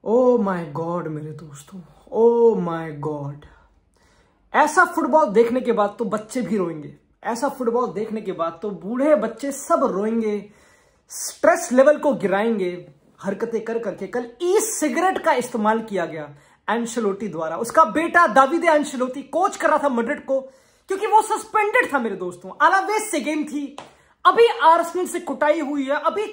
Oh my God मेरे दोस्तों, oh my God. ऐसा फुटबॉल देखने के बाद तो बच्चे भी रोएंगे, ऐसा फुटबॉल देखने के बाद तो बूढ़े बच्चे सब रोएंगे, स्ट्रेस लेवल को गिराएंगे हरकतें कर करके। कल ई सिगरेट का इस्तेमाल किया गया एंशेलोटी द्वारा। उसका बेटा दाविद एंशेलोटी कोच कर रहा था मैड्रिड को, क्योंकि वो सस्पेंडेड था मेरे दोस्तों। अलावेस से गेम थी, अभी आर्सेनल से कुटाई हुई है, अभी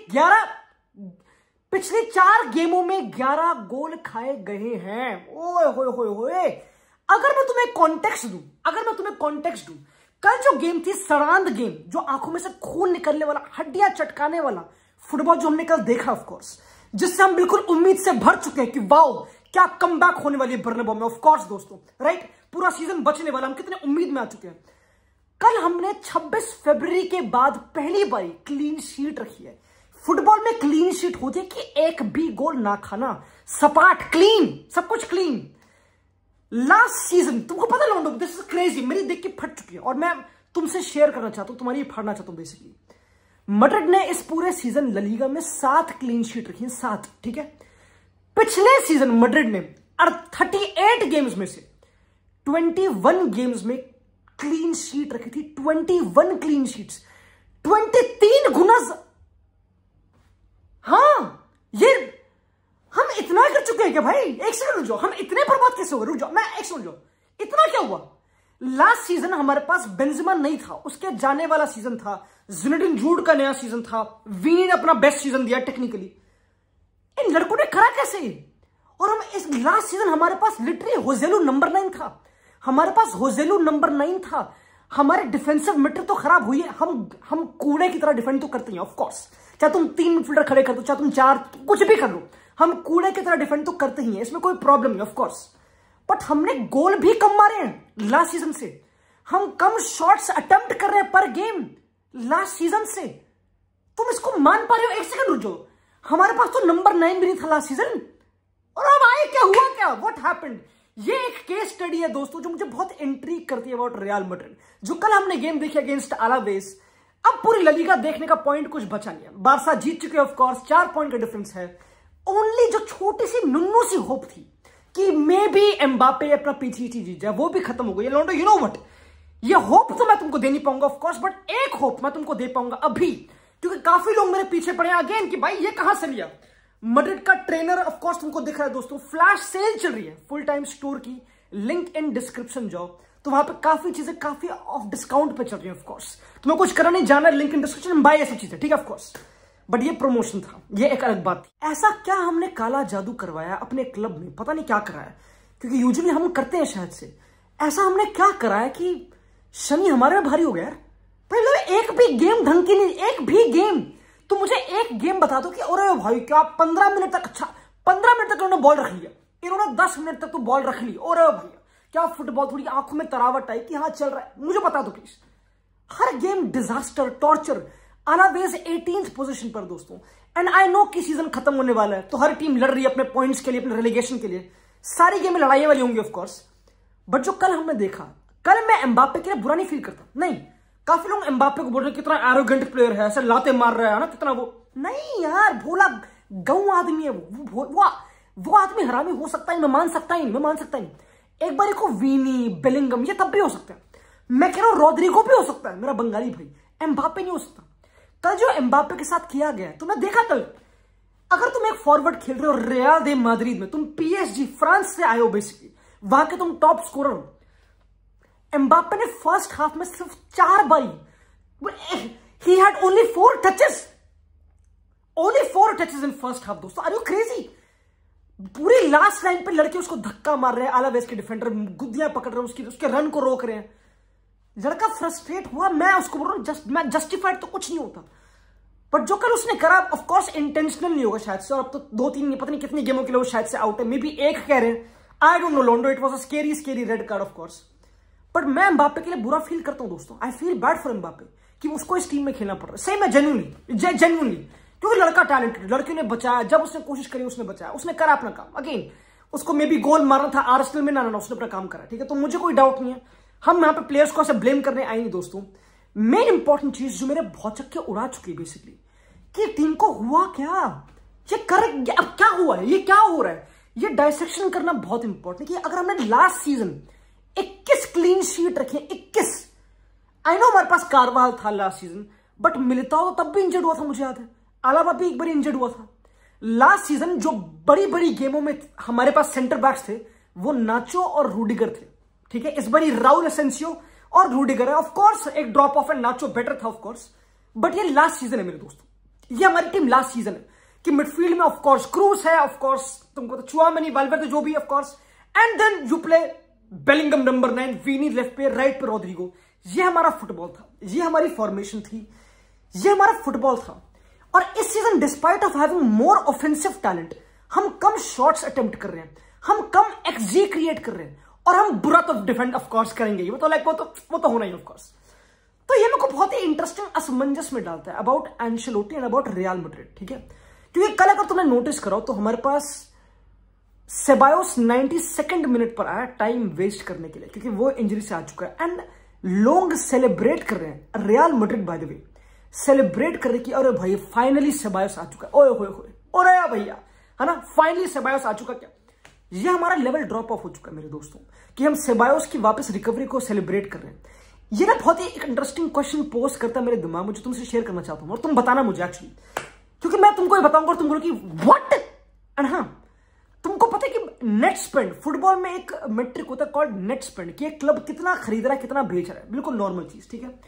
पिछले 4 गेमों में 11 गोल खाए गए हैं। ओए होए होए होए। अगर मैं तुम्हें कॉन्टेक्स्ट दूं, कल जो गेम थी सड़ांध गेम, जो आंखों में से खून निकलने वाला, हड्डियां चटकाने वाला फुटबॉल जो हमने कल देखा, ऑफ कोर्स, जिससे हम बिल्कुल उम्मीद से भर चुके हैं कि वाओ क्या कमबैक होने वाली है बर्नबाउ में। ऑफ कोर्स दोस्तों, राइट, पूरा सीजन बचने वाला, हम कितने उम्मीद में आ चुके हैं। कल हमने 26 फरवरी के बाद पहली बार क्लीन शीट रखी है। फुटबॉल में क्लीन शीट होती है कि एक भी गोल ना खाना, सपाट, क्लीन, सब कुछ क्लीन। लास्ट सीजन तुमको पता लौंडो, दिस इज क्रेजी, मेरी देख के फट चुकी है और मैं तुमसे शेयर करना चाहता हूं, तुम्हारी फाड़ना चाहता हूं बेसिकली। मैड्रिड ने इस पूरे सीजन ला लीगा में 7 क्लीन शीट रखी है, 7, ठीक है। पिछले सीजन मैड्रिड ने 38 गेम्स में से 21 गेम्स में क्लीन शीट रखी थी। 21 क्लीन शीट्स, 23 गुना। हाँ, ये हम इतना कर चुके हैं क्या भाई? एक सेकंड रुक जाओ, हम इतने बर्बाद कैसे हो गए? रुक जाओ, मैं एक सेकंड, इतना क्या हुआ? लास्ट सीजन हमारे पास बेंजेमा नहीं था, उसके जाने वाला सीजन था, ज़िनेडिन ज़िडान का नया सीजन था, वीनी ने अपना बेस्ट सीजन दिया टेक्निकली। इन लड़कों ने करा कैसे? और हम इस लास्ट सीजन हमारे पास लिटरली होजेलू नंबर 9 था, हमारे पास होजेलू नंबर 9 था। हमारे डिफेंसिव मिडफील्ड तो खराब हुई है, हम कूड़े की तरह डिफेंड तो करते हैं ऑफ कोर्स, चाहे तुम 3 मिडफील्डर खड़े कर दो, चाहे तुम 4, कुछ भी कर लो, हम कूड़े की तरह डिफेंड तो करते ही हैं, इसमें कोई प्रॉब्लम नहीं ऑफ कोर्स। बट हमने गोल भी कम मारे हैं लास्ट सीजन से, हम कम शॉट्स अटेम्प्ट कर रहे हैं पर गेम लास्ट सीजन से। तुम इसको मान पा रहे हो? एक सेकंड रुक जाओ, हमारे पास तो नंबर 9 भी नहीं था लास्ट सीजन, और अब आए क्या हुआ, क्या व्हाट हैपेंड? ये एक केस स्टडी है दोस्तों जो मुझे बहुत इंट्रीग करती है अबाउट रियल मैड्रिड। जो कल हमने गेम देखी अगेंस्ट अलावेस, अब पूरी ला लीगा देखने का पॉइंट कुछ बचा नहीं है। बारसा जीत चुके ऑफ कोर्स, 4 पॉइंट का डिफरेंस है। ओनली जो छोटी सी नुन्नू सी होप थी कि मे बी एम्बापे अपना पीछे जीत जाए, वो भी खत्म हो गई है लॉन्डो। यू नो व्हाट, ये होप तो मैं तुमको दे नहीं पाऊंगा ऑफ कोर्स, बट एक होप मैं तुमको दे पाऊंगा अभी, क्योंकि काफी लोग मेरे पीछे पड़े अगेन कि भाई ये कहां से लिया। मैड्रिड का ट्रेनर ऑफ कोर्स तुमको दिख रहा है दोस्तों, फ्लैश सेल चल रही है फुल टाइम स्टोर की, लिंक इन डिस्क्रिप्शन जाओ तो वहां पे काफी चीजें काफी ऑफ डिस्काउंट पे चल रही है। ऑफ कोर्स तुम्हें कुछ करना नहीं, जाना लिंक इन डिस्क्रिप्शन, बाय, ये सब चीजें, ठीक है ऑफ कोर्स। बट ये प्रमोशन था, ये एक अलग बात थी। ऐसा क्या हमने काला जादू करवाया अपने क्लब में, पता नहीं क्या कराया, क्योंकि यूजुअली हम करते हैं शायद से। ऐसा हमने क्या कराया कि शनि हमारे में भारी हो गया यार? भाई एक भी गेम ढंग की नहीं, एक भी गेम। तो मुझे एक गेम बता दो कि अरे भाई क्या 15 मिनट तक, अच्छा 15 मिनट तक इन्होंने बॉल रख लिया, इन्होंने 10 मिनट तक तो बॉल रख ली, और भैया क्या फुटबॉल, थोड़ी आंखों में तरावट आई कि हाँ चल रहा है, मुझे बता दो please. Her game disaster, torture. Alaves 18th position पर दोस्तों, एंड आई नो कि सीजन खत्म होने वाला है, तो हर टीम लड़ रही है अपने पॉइंट्स के लिए, अपने रेलीगेशन के लिए, सारी गेमें लड़ाई वाली होंगी ऑफ कोर्स। बट जो कल हमने देखा, कल मैं एम्बापे के लिए बुरा नहीं फील करता, नहीं। काफी लोग एम्बापे को बोल रहे हैं कितना एरोगेंट प्लेयर है, ऐसे लाते मार रहा है ना, कितना वो, नहीं यार, भोला गऊ आदमी है वो आदमी हरामी हो सकता है, मैं मान सकता ही नहीं। एक बार को वीनी, बेलिंगम, ये तब भी हो सकता है, मैं कह रहा हूं रोड्रिगो भी हो सकता है, मेरा बंगाली भाई, एम्बापे नहीं हो सकता। कल जो एम्बापे के साथ किया गया, तुमने देखा कल, अगर तुम एक फॉरवर्ड खेल रहे हो रियल दे मैड्रिड में, तुम PSG फ्रांस से आए हो बेसिकली, वहां के तुम टॉप स्कोरर हो। एम्बापे ने फर्स्ट हाफ में सिर्फ 4 बारी, he had only 4 touches in first half दोस्तों। Are you crazy? पूरी लास्ट लाइन पे लड़के उसको धक्का मार रहे हैं, अलावेस के डिफेंडर गुद्दियां पकड़ रहे हैं, उसके रन को रोक रहे हैं। लड़का फ्रस्ट्रेट हुआ, मैं उसको बोल रहा हूं मैं जस्टिफाइड तो कुछ नहीं होता, बट जो कल उसने करा ऑफ कोर्स इंटेंशनल नहीं होगा शायद से, और अब तो 2-3 पता नहीं कितनी गेमों के लिए वो शायद से आउट है, मे बी एक कह रहे हैं, आई डोंट नो लॉन्डो, it was a scary red card of course. But मैं एम्बापे के लिए बुरा फील करता हूं दोस्तों, I feel bad for Mbappe कि उसको इस टीम में खेलना पड़ रहा है, सही में, जेन्युइनली, क्योंकि लड़का टैलेंटेड, लड़के ने बचाया, जब उसने कोशिश करी उसने बचाया, उसने करा अपना काम। अगेन उसको मे बी गोल मारना था आर्सेनल में, ना उसने अपना काम करा, ठीक है, तो मुझे कोई डाउट नहीं है, हम यहाँ पे प्लेयर्स को ऐसे ब्लेम करने आए नहीं दोस्तों। मेन इंपॉर्टेंट चीज जो मेरे बहुत चक्के उड़ा चुकी है बेसिकली, कि टीम को हुआ क्या, ये कर, अब क्या हुआ है, ये क्या हो रहा है? ये डायसेक्शन करना बहुत इंपॉर्टेंट है कि अगर हमने लास्ट सीजन 21 क्लीन शीट रखे, 21, आई नो हमारे पास कारवाल था लास्ट सीजन, बट मिलिताओ तब भी इंजर्ड हुआ था, मुझे याद है, अलावा भी एक बार इंजर्ड हुआ था। लास्ट सीजन जो बड़ी बड़ी गेमों में हमारे पास सेंटर बैक्स थे वो नाचो और रूडिगर थे, ठीक है। इस बार राउल एसेंसियो और रूडिगर है, ऑफकोर्स एक ड्रॉप ऑफ है, नाचो बेटर था ऑफकोर्स, बट ये लास्ट सीजन है मेरे दोस्तों, ये हमारी टीम लास्ट सीजन है कि मिडफील्ड में ऑफकोर्स क्रूज है, ऑफकोर्स तुमको तो चुआमेनी, वाल्वेर्दे जो भी of course, and then you play Bellingham number 9, Vini left पे, राइट पे रोड्रिगो। ये हमारा फुटबॉल था, ये हमारी फॉर्मेशन थी, ये हमारा फुटबॉल था। और इस season despite of having more offensive talent, हम कम शॉट्स अटेम्प्ट कर रहे हैं, हम कम एक्सजी क्रिएट कर रहे हैं, और हम बुरा तो डिफेंड ऑफकोर्स करेंगे, वो तो लाइक वो तो होना ही ऑफकोर्स। तो ये मेरे को बहुत ही इंटरेस्टिंग असमंजस में डालता है about Ancelotti and about Real Madrid, ठीक है। क्योंकि कल अगर तुमने नोटिस करो तो हमारे पास सेबायोस 92nd मिनट पर आया टाइम वेस्ट करने के लिए, क्योंकि वो इंजरी से आ चुका है, एंड लोग सेलिब्रेट कर रहे हैं, real Madrid by the way celebrate कर रहे कि अरे भाई फाइनली सेबायोस आ चुका है, ओए होए होए, अरे भैया, है ना, फाइनली सेबायोस आ चुका। क्या ये हमारा लेवल ड्रॉप ऑफ हो चुका है मेरे दोस्तों, कि हम सेबायोस की वापस रिकवरी को सेलिब्रेट कर रहे हैं। ये ना बहुत ही एक इंटरेस्टिंग क्वेश्चन पोस्ट करता है मेरे दिमाग में, जो तुमसे शेयर करना चाहता हूं, और तुम बताना मुझे एक्चुअली, क्योंकि मैं तुमको ये बताऊंगा और तुम बोलोगे व्हाट। एंड हाँ, तुमको पता है कि नेट स्पेंड, फुटबॉल में एक मेट्रिक होता है कॉल्ड नेट स्पेंड, कि एक क्लब कितना खरीद रहा है, कितना बेच रहा है, बिल्कुल नॉर्मल चीज, ठीक है।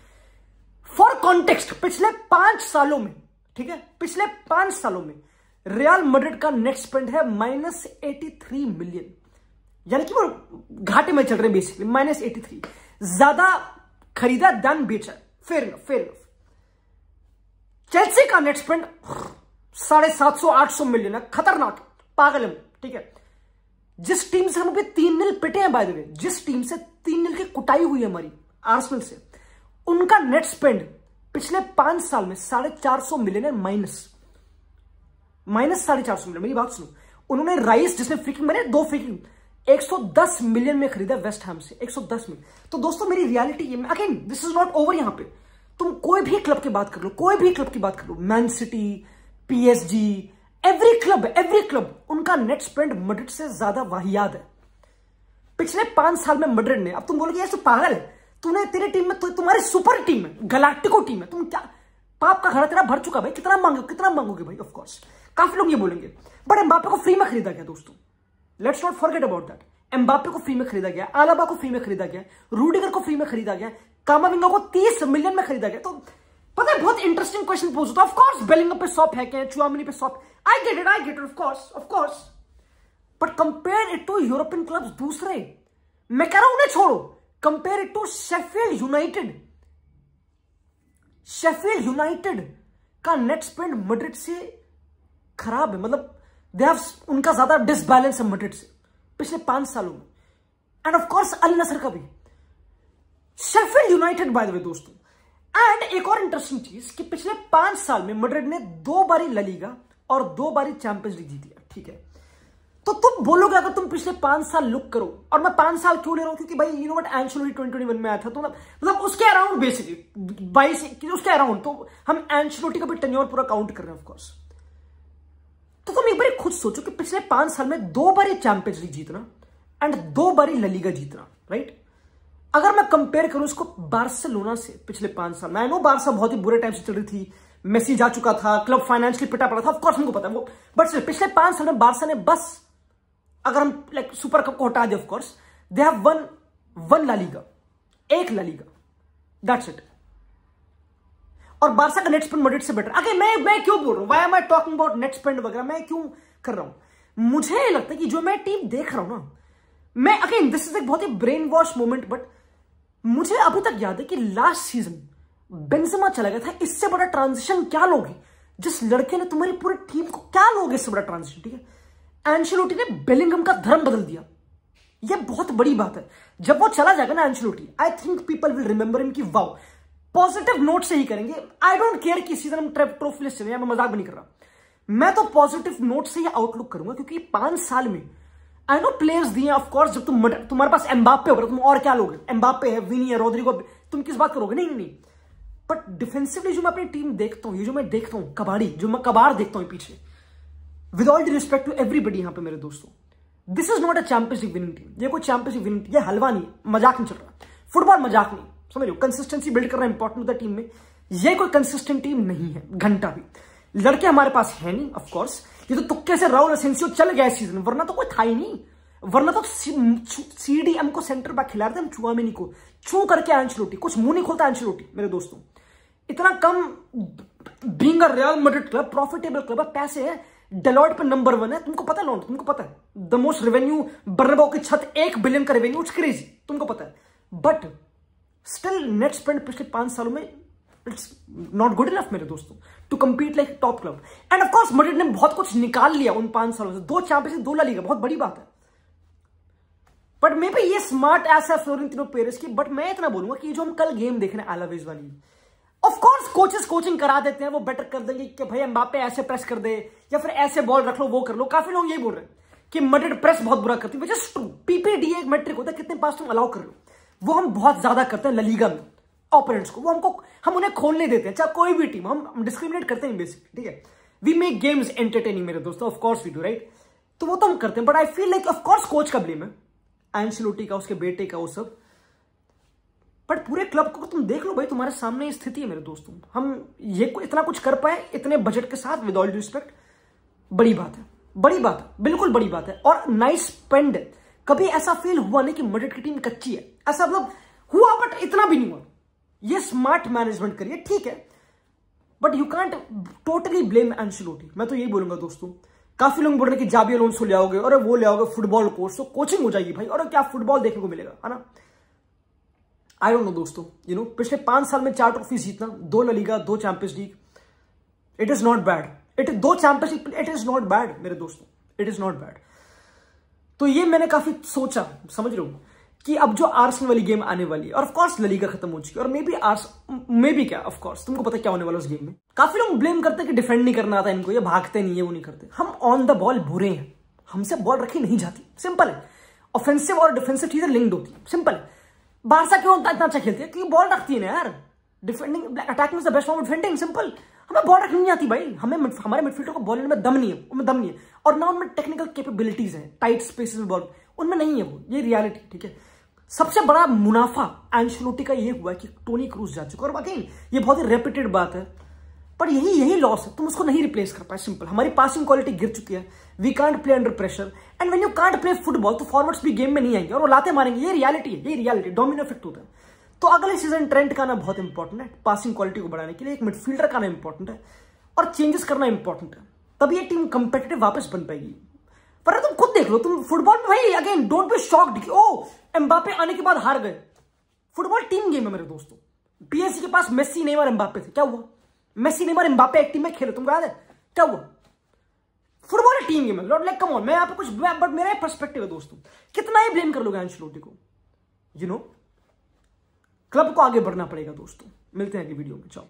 फॉर कॉन्टेक्स्ट, पिछले 5 सालों में, ठीक है, पिछले 5 सालों में रियल मैड्रिड का नेट स्पेंड है -83 मिलियन, यानी कि वो घाटे में चल रहे हैं बेसिकली, -83, ज्यादा खरीदा दान बेचा, फेयर इनफ। चेल्सी का नेट स्पेंड 750-800 मिलियन है, खतरनाक, पागल है, ठीक है। जिस टीम से हम अभी 3-0 पिटे हैं, बाय द वे, जिस टीम से 3-0 की कुटाई हुई है हमारी आर्सेनल से, उनका नेट स्पेंड पिछले 5 साल में 450 मिलियन है, माइनस 450 मिलियन। मेरी बात सुनो, उन्होंने राइस, जिसने फ्रीकिंग, मैंने 2 फ्रीकिंग 110 मिलियन में खरीदा वेस्ट हैम से, 110 मिलियन। तो दोस्तों मेरी रियलिटी ये, again this is not over. यहां पे तुम कोई भी क्लब की बात कर लो, कोई भी क्लब की बात कर लो, Man City, PSG, every club, उनका नेट स्पेंड मैड्रिड से ज्यादा वाहियात है पिछले 5 साल में मैड्रिड ने। अब तुम बोलोगे ऐसे पागल है, तूने, तेरी टीम में, तुम्हारी सुपर टीम है, गैलेक्टिको टीम है, तुम क्या, पाप का घड़ा तेरा भर चुका भाई, कितना मांगोगे भाई, ऑफ कोर्स काफी लोग ये बोलेंगे। बट एम्बापे को फ्री में खरीदा गया दोस्तों, let's not forget about that. Mbappe को फ्री में खरीदा गया, आलाबा को फ्री में खरीदा गया, रूडिगर को फ्री में खरीदा गया, कामाविंगा को 30 मिलियन में खरीदा गया। तो पता है, बहुत इंटरेस्टिंग क्वेश्चन पूछता है। ऑफ कोर्स बेलिंगम पे 100 फेंके हैं, चुआमेनी पे 100, I get it, of course, but compare it to European clubs दूसरे, मैं कह रहा हूं उन्हें छोड़ो, compare it to Sheffield United का नेट स्पेंड मैड्रिड से खराब है, मतलब दे हैव, उनका ज्यादा डिसबैलेंस है मैड्रिड से पिछले 5 सालों में, एंड ऑफ कोर्स अल नसर का भी, Sheffield United by the way दोस्तों। एंड एक और इंटरेस्टिंग चीज कि पिछले 5 साल में मैड्रिड ने 2 बारी ला लीगा और 2 बारी चैंपियंस लीग जीती है, ठीक है। तो तुम बोलोगे, अगर तुम पिछले 5 साल लुक करो, और मैं 5 साल क्यों ले रहा हूं, क्योंकि भाई यू नो व्हाट, एंशेलोटी 2021 में आया था, तो मतलब उसके अराउंड बेसिकली 22 उसके अराउंड, तो हम एंशेलोटी का भी टेन्योर पूरा काउंट कर रहे हैं ऑफ कोर्स। तो तुम एक बार खुद सोचो कि पिछले 5 साल में 2 बारी चैंपियंस लीग जीतना एंड 2 बारी ला लीगा जीतना, राइट। अगर मैं कंपेयर करूं इसको बार्सिलोना से पिछले 5 साल में, आई नो बार्सा बहुत ही बुरे टाइम से चल रही थी, मेसी जा चुका था, क्लब फाइनेंशियली पिटा पड़ा था, ऑफ कोर्स हमको पता है वो, बट पिछले 5 साल में बार्सा ने बस, अगर हम लाइक सुपर कप को हटा दे, of course they have one La Liga, 1 La Liga, that's it. और बार्सा का नेट स्पेंड मैड्रिड से बेटर। अगर मैं क्यों बोल रहा हूं, why am I talking about net spend वगैरह, मैं क्यों कर रहा हूं, मुझे लगता है कि जो मैं टीम देख रहा हूं ना, मैं अगेन दिस इज एक बहुत ही ब्रेन वॉश मोमेंट, बट मुझे अभी तक याद है कि लास्ट सीजन बेंजेमा चला गया था, इससे बड़ा ट्रांजिशन क्या लोगे, जिस लड़के ने तुम्हारी पूरी टीम को, क्या लोगे इससे बड़ा ट्रांजिशन, ठीक है। एंशेलोटी ने बेलिंगम का धर्म बदल दिया, यह बहुत बड़ी बात है। जब वो चला जाएगा ना Ancelotti, I think people will remember him, कि वाओ, पॉजिटिव नोट से ही करेंगे। आई डोंट केयर कि सीजन हम ट्रॉफी लिस्ट चले, मैं मजाक भी नहीं कर रहा, मैं तो पॉजिटिव नोट से ही आउटलुक करूंगा, क्योंकि 5 साल में आई नो प्लेयर्स दिए, ऑफ कोर्स, जब तुम्हारे पास एम्बापे होगा, तुम और क्या लोगे, एम्बापे है, विनी है, रोड्रिगो, तुम किस बात करोगे, नहीं। बट डिफेंसिवली जो मैं अपनी टीम देखता हूं, ये जो मैं देखता हूं, कबाड़ी, जो मैं कबाड़ देखता हूं पीछे, with all the respect to everybody यहां पे मेरे दोस्तों, this is not a Champions League winning team. ये कोई चैंपियंस लीग विनिंग, ये हलवा नहीं, मजाक नहीं चल रहा। फुटबॉल मजाक नहीं, समझ लो। कंसिस्टेंसी बिल्ड करना इंपॉर्टेंट होता है टीम में। ये कोई कंसिस्टेंट टीम नहीं है घंटा भी। लड़के हमारे पास है नहीं, ऑफ कोर्स। ये तो तुक्के से राहुल असेंसियो चल गया इस सीजन, वरना तो कोई था ही नहीं। वरना तो सीडीएम को सेंटर बैक खिला रहे थे हम, चुआमेनी को छू करके एंचेलोटी। कुछ मुंह नहीं खोलता एंचेलोटी मेरे दोस्तों। इतना कम being a Real Madrid club, profitable club है, पैसे है, डेलॉयट पे नंबर 1 है। तुमको पता है लॉन्ड, तुमको पता है द मोस्ट रेवेन्यू, बर्नाबाउ की छत 1 बिलियन का रेवेन्यू, इट्स क्रेजी, तुमको पता है। बट स्टिल नेट स्पेंड पिछले 5 सालों में इट्स नॉट गुड इनफ मेरे दोस्तों to compete like top club. And of course Madrid ने बहुत कुछ निकाल लिया उन 5 सालों से, 2 चैंपियंस, 2 ला लीगा, बहुत बड़ी बात है। बट मे बी ये स्मार्ट ऐसा फ्लोरेंटिनो पेरेस की। बट मैं इतना बोलूंगा कि जो हम कल गेम देख रहे हैं एलावेज वाली, ऑफ कोर्स कोचेस कोचिंग करा देते हैं, वो बेटर कर देंगे कि भाई एम्बापे ऐसे प्रेस कर दे या फिर ऐसे बॉल रख लो, वो कर लो। काफी लोग यही बोल रहे हैं कि मैड्रिड प्रेस बहुत बुरा करती है, जस्ट पीपीडी एक मैट्रिक होता है, कितने पास तुम अलाउ कर लो। वो हम बहुत ज्यादा करते हैं ला लीगा में ओपोनेंट्स को, वो हम उन्हें खोलने देते हैं, चाहे कोई भी टीम। हम डिस्क्रिमिनेट करते हैं बेसिकली, ठीक है। वी मेक गेम्स एंटरटेनिंग मेरे दोस्तों, of course we do, right. तो वो तो हम करते हैं। But I feel like of course coach का ब्लेम है, एंचेलोटी का, उसके बेटे का, वो सब। बट पूरे क्लब को तुम देख लो भाई, तुम्हारे सामने स्थिति है मेरे दोस्तों। हम ये इतना कुछ कर पाए इतने बजट के साथ, विद ऑल ड्यू रिस्पेक्ट, बड़ी बात है, बड़ी बात है, बिल्कुल बड़ी बात है। और नाइस स्पेंड। कभी ऐसा फील हुआ नहीं कि मैड्रिड की टीम कच्ची है, ऐसा मतलब हुआ, बट इतना भी नहीं हुआ। ये स्मार्ट मैनेजमेंट करिए, ठीक है। But you can't totally blame Ancelotti. मैं तो यही बोलूंगा दोस्तों। काफी लोग बोल रहे हैं कि जाबी अलोंसो ले आओगे और वो ले आओगे फुटबॉल कोच, तो कोचिंग हो जाएगी भाई, और क्या फुटबॉल देखने को मिलेगा, है ना। आई डोंट नो दोस्तों, यू नो, पिछले 5 साल में 4 ट्रॉफी जीतना, 2 La Liga, 2 Champions League, it is not bad. 2 Champions League, it is not bad मेरे दोस्तों, इट इज नॉट बैड। तो ये मैंने काफी सोचा, समझ रहे हो, कि अब जो आर्सेनल वाली गेम आने वाली है, और ऑफ कोर्स ला लीगा खत्म हो चुकी है, और मे बी क्या, ऑफ कोर्स तुमको पता क्या होने वाला उस गेम में। काफी लोग ब्लेम करते हैं कि डिफेंड नहीं करना आता इनको, ये भागते नहीं है, वो नहीं करते। हम ऑन द बॉल बुरे हैं, हमसे बॉल रखी नहीं जाती, सिंपल है। ऑफेंसिव और डिफेंसिव चीजें लिंक्ड होती है, सिंपल है। बारसा क्यों इतना अच्छा खेलती है? क्योंकि बॉल रखती है ना यार। Defending, attacking is the best form of defending, simple. हमें बॉल रखनी नहीं आती भाई, हमारे मिडफील्डर को बॉल में दम नहीं है, उनमें दम नहीं है, और ना उनमें टेक्निकल कैपेबिलिटीज है, टाइट स्पेसेस में बॉल उनमें नहीं है, वो ये रियलिटी, ठीक है। सबसे बड़ा मुनाफा एंचेलोटी का ये हुआ कि टोनी क्रूज जा चुका, और अगेन ये बहुत ही रेपिटेड बात है, पर यही लॉस है, तुम उसको नहीं रिप्लेस कर पाए, सिंपल। हमारी पासिंग क्वालिटी गिर चुकी है, we can't play under pressure, and when you can't play football तो फॉरवर्ड्स भी गेम में नहीं आएंगे और वो लाते मारेंगे, ये रियलिटी है, ये रियलिटी, डोमिनो इफेक्ट होता है। तो अगले सीजन ट्रेंड का आना बहुत इंपॉर्टेंट है, पासिंग क्वालिटी को बढ़ाने के लिए एक मिडफील्डर का आना इंपॉर्टेंट है, और चेंजेस करना इंपॉर्टेंट है, तभी ये टीम कंपेटिटिव वापस बन पाएगी। पर तुम खुद देख लो, तुम फुटबॉल में भाई अगेन डोंट बी शॉक्ड कि ओ एम्बापे आने के बाद हार गए। फुटबॉल टीम गेम है मेरे दोस्तों। पीएसजी के पास मेसी, नेमार, एम्बापे थे, क्या हुआ? मेसी, नेमार, एम्बापे एक टीम में खेले, तुमको याद है क्या हुआ? फुटबॉल टीम गेम है, लाइक कम ऑन। मैं यहाँ पे कुछ, बट मेरा पर्सपेक्टिव है दोस्तों, कितना ही ब्लेम कर लोगे एंचेलोटी को, यू नो। क्लब को आगे बढ़ना पड़ेगा दोस्तों। मिलते हैं अगली वीडियो में, चाओ।